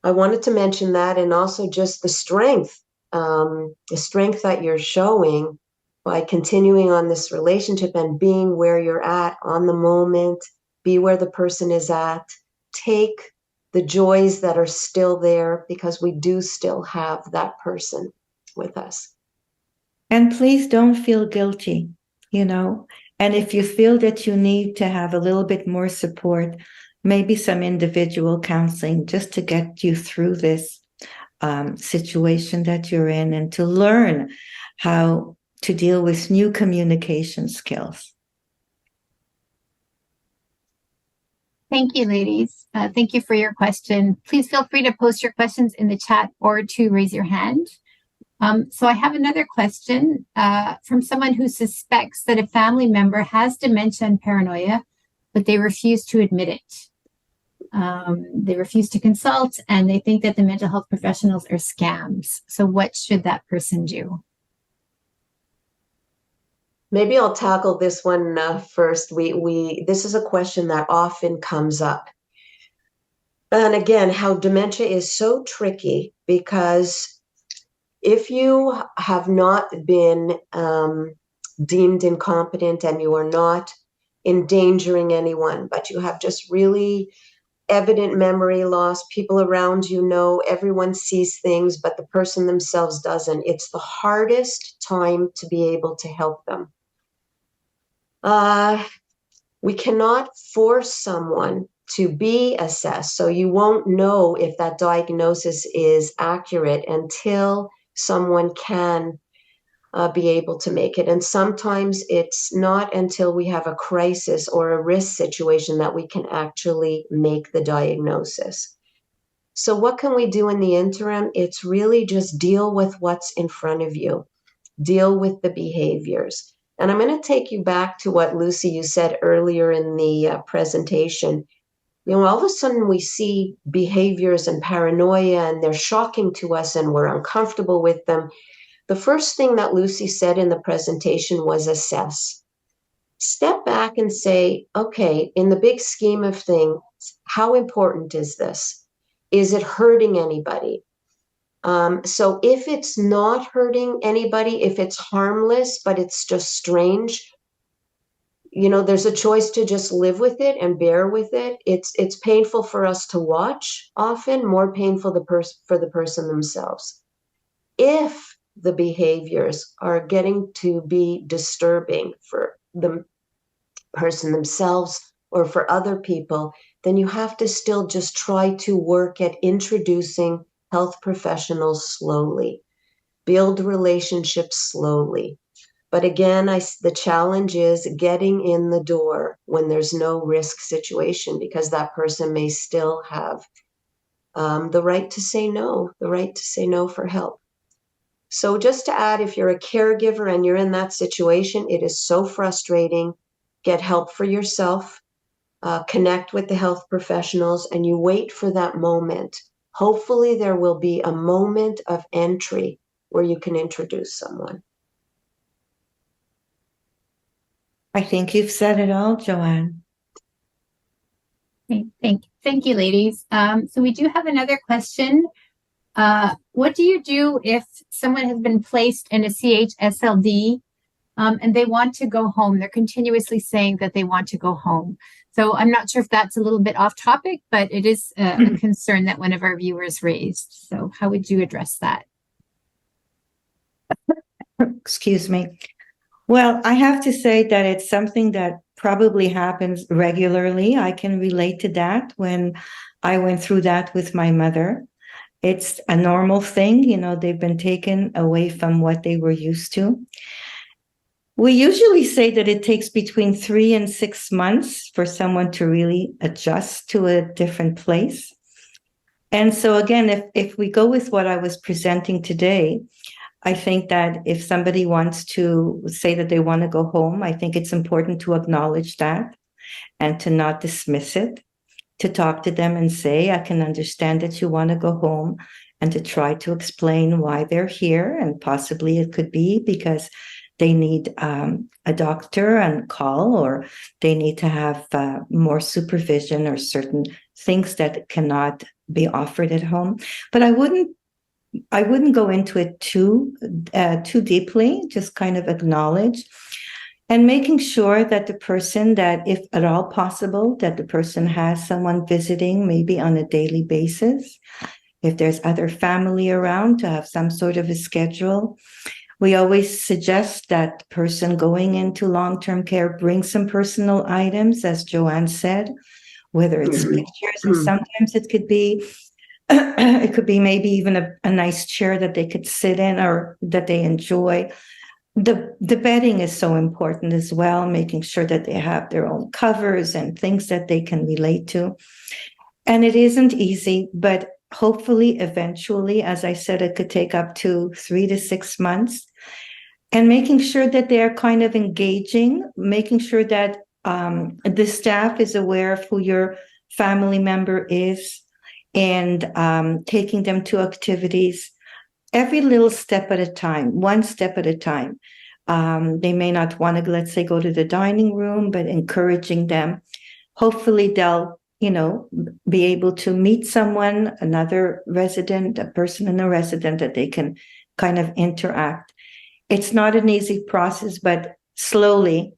I wanted to mention that, and also just the strength that you're showing by continuing on this relationship and being where you're at on the moment, be where the person is at, take the joys that are still there, because we do still have that person with us. And please don't feel guilty, and if you feel that you need to have a little bit more support, maybe some individual counseling just to get you through this situation that you're in, and to learn how to deal with new communication skills. Thank you, ladies. Thank you for your question. Please feel free to post your questions in the chat or to raise your hand. So I have another question from someone who suspects that a family member has dementia and paranoia, but they refuse to admit it. They refuse to consult, and they think that the mental health professionals are scams. So what should that person do? Maybe I'll tackle this one first. This is a question that often comes up. And again, how dementia is so tricky, because if you have not been deemed incompetent and you are not endangering anyone, but you have just really evident memory loss, people around you know, everyone sees things, but the person themselves doesn't, it's the hardest time to be able to help them. We cannot force someone to be assessed, so you won't know if that diagnosis is accurate until someone can be able to make it. And sometimes it's not until we have a crisis or a risk situation that we can actually make the diagnosis. So what can we do in the interim? It's really just deal with what's in front of you. Deal with the behaviors. And I'm going to take you back to what, Lucy, you said earlier in the presentation. All of a sudden we see behaviors and paranoia, and they're shocking to us and we're uncomfortable with them. The first thing that Lucy said in the presentation was assess. Step back and say, okay, in the big scheme of things, how important is this? Is it hurting anybody? So if it's not hurting anybody, if it's harmless, but it's just strange, there's a choice to just live with it and bear with it. It's painful for us to watch, often more painful for the person themselves. If the behaviors are getting to be disturbing for the person themselves or for other people, then you have to still just try to work at introducing health professionals slowly, build relationships slowly. But again, the challenge is getting in the door when there's no risk situation, because that person may still have the right to say no, for help. So just to add, if you're a caregiver and you're in that situation, it is so frustrating. Get help for yourself, connect with the health professionals, and you wait for that moment. Hopefully there will be a moment of entry where you can introduce someone. I think you've said it all, Joanne. Okay, thank you, ladies. So we do have another question. What do you do if someone has been placed in a CHSLD and they want to go home? They're continuously saying that they want to go home. So I'm not sure if that's a little bit off topic, but it is a concern that one of our viewers raised. So how would you address that? Excuse me. Well, I have to say that it's something that probably happens regularly. I can relate to that when I went through that with my mother. It's a normal thing, they've been taken away from what they were used to. We usually say that it takes between 3 and 6 months for someone to really adjust to a different place. And so again, if we go with what I was presenting today, I think that if somebody wants to say that they want to go home, I think it's important to acknowledge that and to not dismiss it, to talk to them and say, I can understand that you want to go home, and to try to explain why they're here. And possibly it could be because they need a doctor on call, or they need to have more supervision or certain things that cannot be offered at home. But I wouldn't go into it too deeply, just kind of acknowledge and making sure that the person, that if at all possible, that the person has someone visiting maybe on a daily basis. If there's other family around, to have some sort of a schedule. We always suggest that the person going into long-term care bring some personal items, as Joanne said, whether it's pictures, and sometimes it could be maybe even a nice chair that they could sit in or that they enjoy. The bedding is so important as well, making sure that they have their own covers and things that they can relate to. And it isn't easy, but hopefully eventually, as I said, it could take up to 3 to 6 months. And making sure that they're kind of engaging, making sure that the staff is aware of who your family member is, and taking them to activities, every little step at a time, one step at a time. They may not want to, let's say, go to the dining room, but encouraging them. Hopefully they'll, be able to meet someone, another resident, a person in a resident that they can kind of interact. It's not an easy process, but slowly,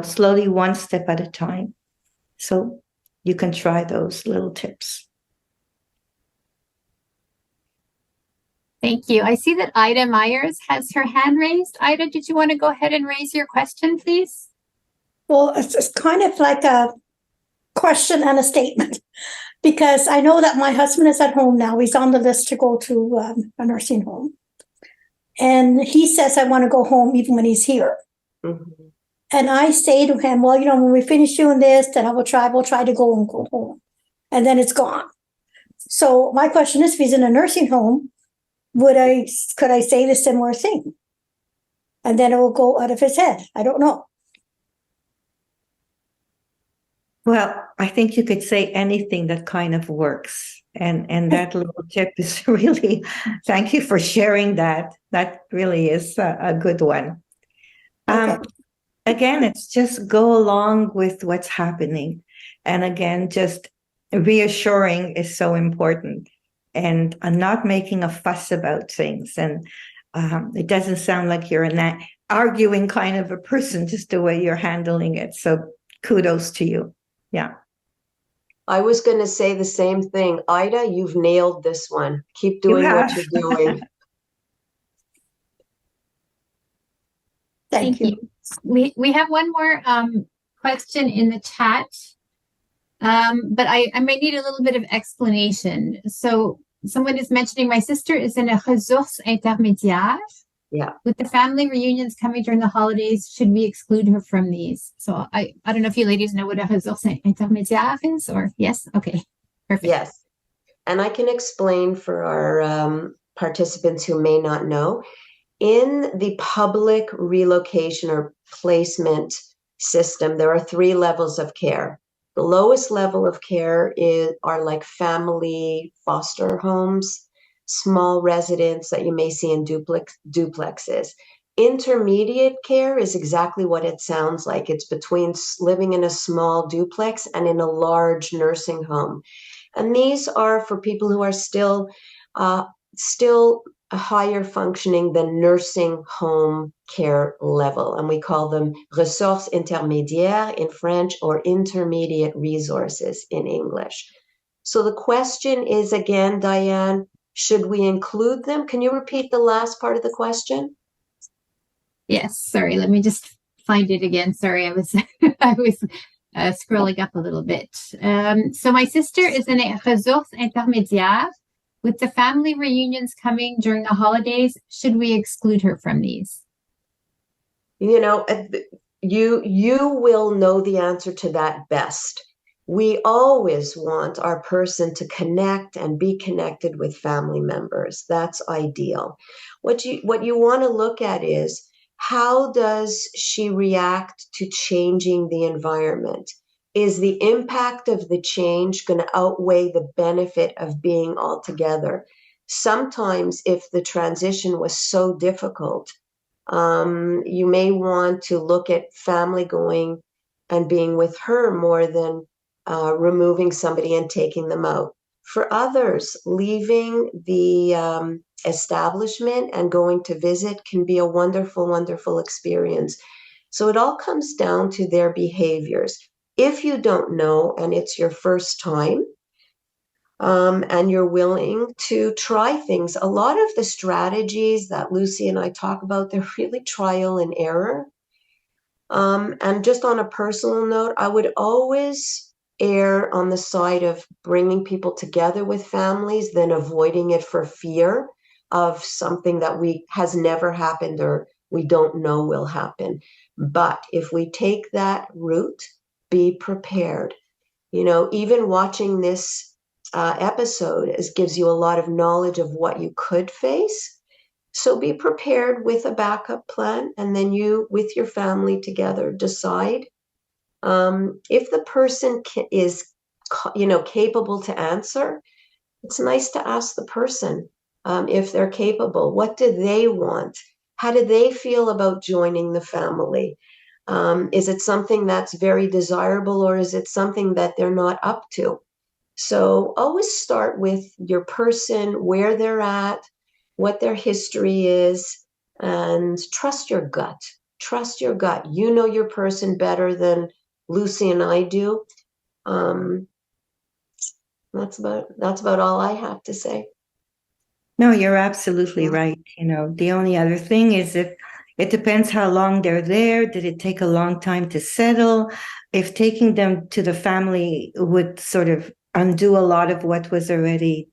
slowly, one step at a time. So you can try those little tips. Thank you. I see that Ida Myers has her hand raised. Ida, did you want to go ahead and raise your question, please? Well, it's kind of like a question and a statement, because I know that my husband is at home now. He's on the list to go to a nursing home. And he says, I want to go home even when he's here. Mm-hmm. And I say to him, well, when we finish doing this, then we'll try to go home. And then it's gone. So my question is, if he's in a nursing home, could I say the similar thing? And then it will go out of his head. I don't know. Well, I think you could say anything that kind of works. And that little tip is really, thank you for sharing that. That really is a good one. Okay. Again, it's just go along with what's happening. And again, just reassuring is so important, and not making a fuss about things. And it doesn't sound like you're an arguing kind of a person, just the way you're handling it. So kudos to you. Yeah. I was going to say the same thing. Ida, you've nailed this one. Keep doing what you're doing. Thank you. We have one more question in the chat, but I might need a little bit of explanation. So someone is mentioning my sister is in a ressources intermédiaire. Yeah. With the family reunions coming during the holidays, should we exclude her from these? So I don't know if you ladies know what a ressources intermédiaire is, or yes? Okay, perfect. Yes. And I can explain for our participants who may not know. In the public relocation or placement system, there are 3 levels of care. The lowest level of care are like family foster homes, small residents that you may see in duplexes. Intermediate care is exactly what it sounds like. It's between living in a small duplex and in a large nursing home. And these are for people who are still higher functioning than nursing home care level. And we call them ressources intermédiaires in French, or intermediate resources in English. So the question is, again, Diane, should we include them? Can you repeat the last part of the question? Yes, sorry, let me just find it again. Sorry, I was scrolling up a little bit. So my sister is in a ressources intermédiaires. With the family reunions coming during the holidays, should we exclude her from these? You know, you will know the answer to that best. We always want our person to connect and be connected with family members. That's ideal. What you want to look at is, how does she react to changing the environment? Is the impact of the change going to outweigh the benefit of being all together? Sometimes if the transition was so difficult, you may want to look at family going and being with her more than removing somebody and taking them out. For others, leaving the establishment and going to visit can be a wonderful, wonderful experience. So it all comes down to their behaviors. If you don't know and it's your first time, and you're willing to try things, a lot of the strategies that Lucy and I talk about, they're really trial and error. And just on a personal note, I would always err on the side of bringing people together with families than avoiding it for fear of something that has never happened or we don't know will happen. But if we take that route, be prepared. You know, even watching this episode gives you a lot of knowledge of what you could face. So be prepared with a backup plan, and then you, with your family together, decide if the person is, capable to answer. It's nice to ask the person if they're capable. What do they want? How do they feel about joining the family? Is it something that's very desirable, or is it something that they're not up to? So always start with your person, where they're at, what their history is, and trust your gut. Trust your gut. You know your person better than Lucy and I do. That's about all I have to say. No, you're absolutely right. You know, the only other thing is, if it depends how long they're there. Did it take a long time to settle? If taking them to the family would sort of undo a lot of what was already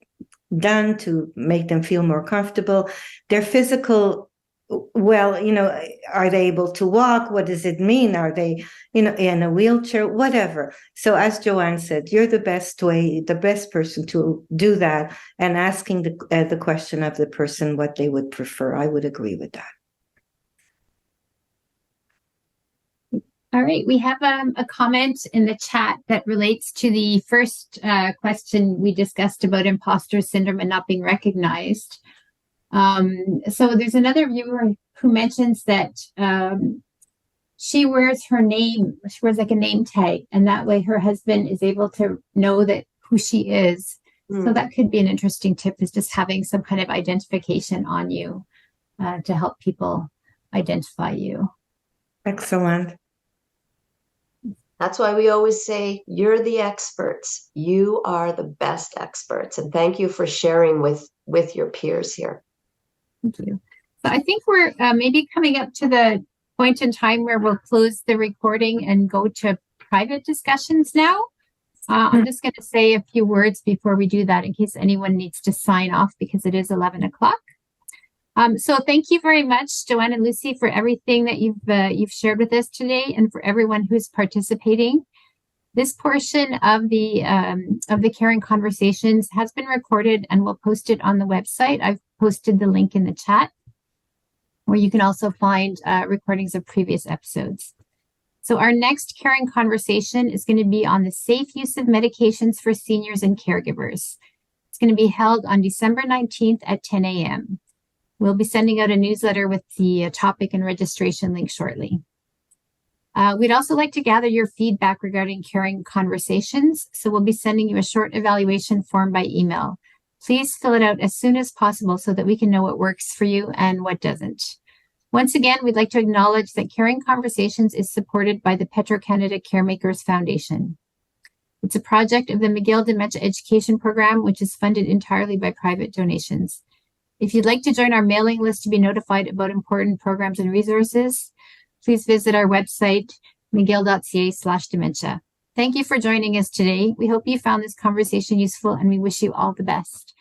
done to make them feel more comfortable. Their physical, well, you know, are they able to walk? What does it mean? Are they, you know, in a wheelchair? Whatever. So as Joanne said, you're the best person to do that, and asking the question of the person what they would prefer. I would agree with that. All right, we have a comment in the chat that relates to the first question we discussed about imposter syndrome and not being recognized. So there's another viewer who mentions that she wears her name, she wears like a name tag, and that way her husband is able to know that who she is. So Mm. that could be an interesting tip, is just having some kind of identification on you to help people identify you. Excellent. That's why we always say, you're the experts. You are the best experts. And thank you for sharing with your peers here. Thank you. So I think we're maybe coming up to the point in time where we'll close the recording and go to private discussions now. I'm just going to say a few words before we do that in case anyone needs to sign off, because it is 11 o'clock. So thank you very much, Joanne and Lucy, for everything that you've shared with us today, and for everyone who's participating. This portion of the Caring Conversations has been recorded and we'll post it on the website. I've posted the link in the chat, where you can also find recordings of previous episodes. So our next Caring Conversation is going to be on the safe use of medications for seniors and caregivers. It's going to be held on December 19th at 10 a.m. We'll be sending out a newsletter with the topic and registration link shortly. We'd also like to gather your feedback regarding Caring Conversations, so we'll be sending you a short evaluation form by email. Please fill it out as soon as possible so that we can know what works for you and what doesn't. Once again, we'd like to acknowledge that Caring Conversations is supported by the Petro-Canada Caremakers Foundation. It's a project of the McGill Dementia Education Program, which is funded entirely by private donations. If you'd like to join our mailing list to be notified about important programs and resources, please visit our website, mcgill.ca/dementia. Thank you for joining us today. We hope you found this conversation useful, and we wish you all the best.